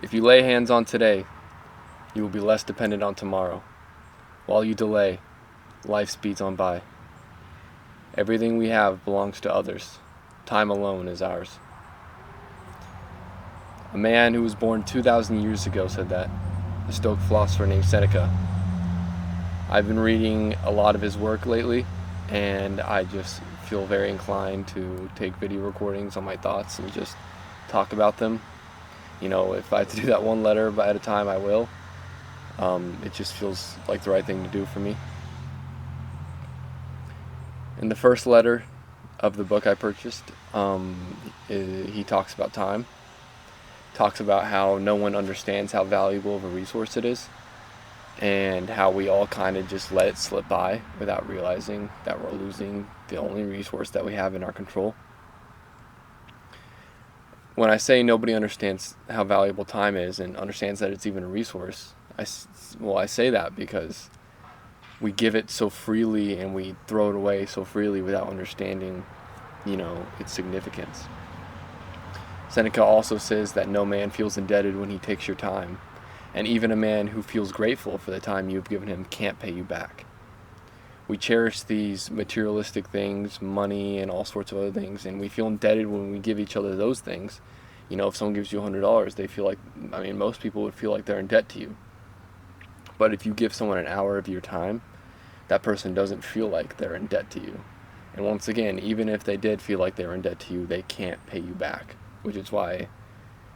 If you lay hands on today, you will be less dependent on tomorrow. While you delay, life speeds on by. Everything we have belongs to others. Time alone is ours. A man who was born 2,000 years ago said that, a Stoic philosopher named Seneca. I've been reading a lot of his work lately, and I just feel very inclined to take video recordings on my thoughts and just talk about them. You know, if I have to do that one letter at a time, I will. It just feels like the right thing to do for me. In the first letter of the book I purchased, he talks about time. Talks about how no one understands how valuable of a resource it is, and how we all kind of just let it slip by without realizing that we're losing the only resource that we have in our control. When I say nobody understands how valuable time is and understands that it's even a resource, I say that because we give it so freely and we throw it away so freely without understanding, its significance. Seneca also says that no man feels indebted when he takes your time, and even a man who feels grateful for the time you've given him can't pay you back. We cherish these materialistic things, money and all sorts of other things, and we feel indebted when we give each other those things. If someone gives you $100, they feel like, most people would feel like they're in debt to you. But if you give someone an hour of your time, that person doesn't feel like they're in debt to you. And once again, even if they did feel like they were in debt to you, they can't pay you back, which is why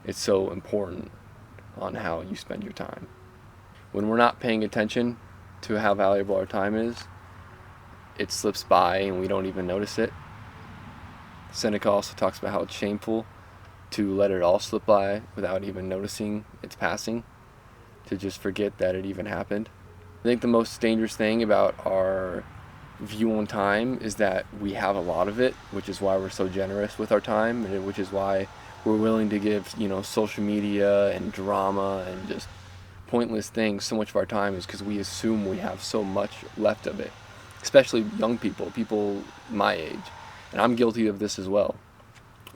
it's so important on how you spend your time. When we're not paying attention to how valuable our time is, it slips by and we don't even notice it. Seneca also talks about how it's shameful to let it all slip by without even noticing its passing, to just forget that it even happened. I think the most dangerous thing about our view on time is that we have a lot of it, which is why we're so generous with our time, and which is why we're willing to give, social media and drama and just pointless things so much of our time, is because we assume we have so much left of it. Especially young people my age, and I'm guilty of this as well.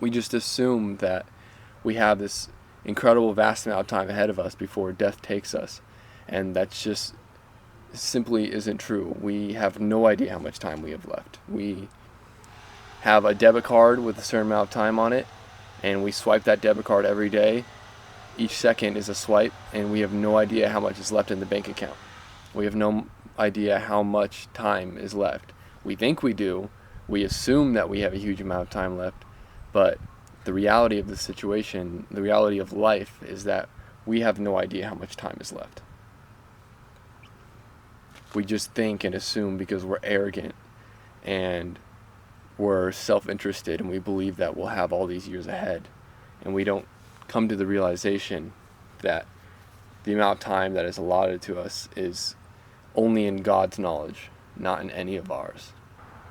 We just assume that we have this incredible vast amount of time ahead of us before death takes us, and that's just simply isn't true. We have no idea how much time we have left. We have a debit card with a certain amount of time on it, and we swipe that debit card every day. Each second is a swipe, and we have no idea how much is left in the bank account. We have no idea how much time is left. We think we do. We assume that we have a huge amount of time left, but the reality of the situation, the reality of life, is that we have no idea how much time is left. We just think and assume because we're arrogant and we're self-interested, and we believe that we'll have all these years ahead, and we don't come to the realization that the amount of time that is allotted to us is only in God's knowledge, not in any of ours.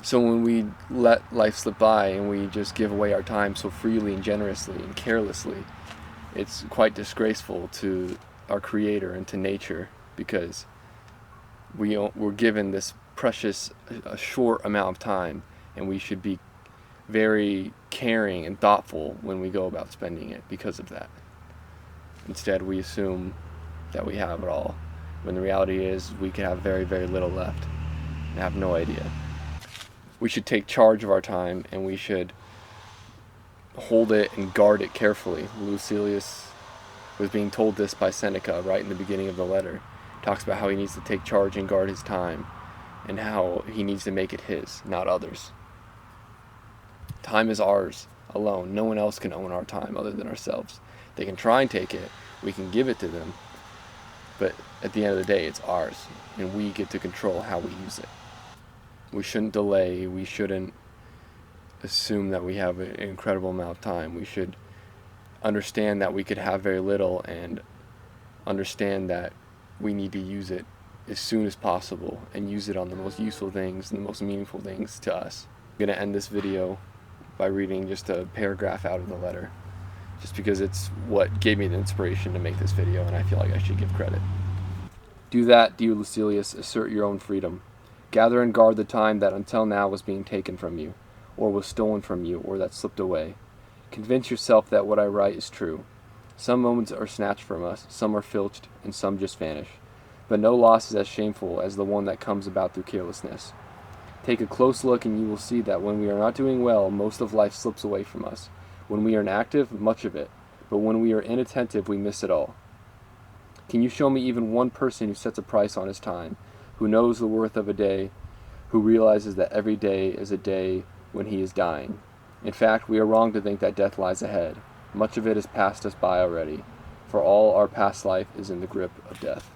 So when we let life slip by and we just give away our time so freely and generously and carelessly, it's quite disgraceful to our Creator and to nature, because we're given this precious, a short amount of time, and we should be very caring and thoughtful when we go about spending it because of that. Instead, we assume that we have it all, when the reality is we could have very, very little left and have no idea. We should take charge of our time, and we should hold it and guard it carefully. Lucilius was being told this by Seneca right in the beginning of the letter. He talks about how he needs to take charge and guard his time, and how he needs to make it his, not others. Time is ours alone. No one else can own our time other than ourselves. They can try and take it. We can give it to them. But at the end of the day, it's ours, and we get to control how we use it. We shouldn't delay. We shouldn't assume that we have an incredible amount of time. We should understand that we could have very little, and understand that we need to use it as soon as possible and use it on the most useful things and the most meaningful things to us. I'm going to end this video by reading just a paragraph out of the letter, just because it's what gave me the inspiration to make this video, and I feel like I should give credit. Do that, dear Lucilius, assert your own freedom. Gather and guard the time that until now was being taken from you, or was stolen from you, or that slipped away. Convince yourself that what I write is true. Some moments are snatched from us, some are filched, and some just vanish. But no loss is as shameful as the one that comes about through carelessness. Take a close look and you will see that when we are not doing well, most of life slips away from us. When we are inactive, much of it. But when we are inattentive, we miss it all. Can you show me even one person who sets a price on his time, who knows the worth of a day, who realizes that every day is a day when he is dying? In fact, we are wrong to think that death lies ahead. Much of it has passed us by already, for all our past life is in the grip of death.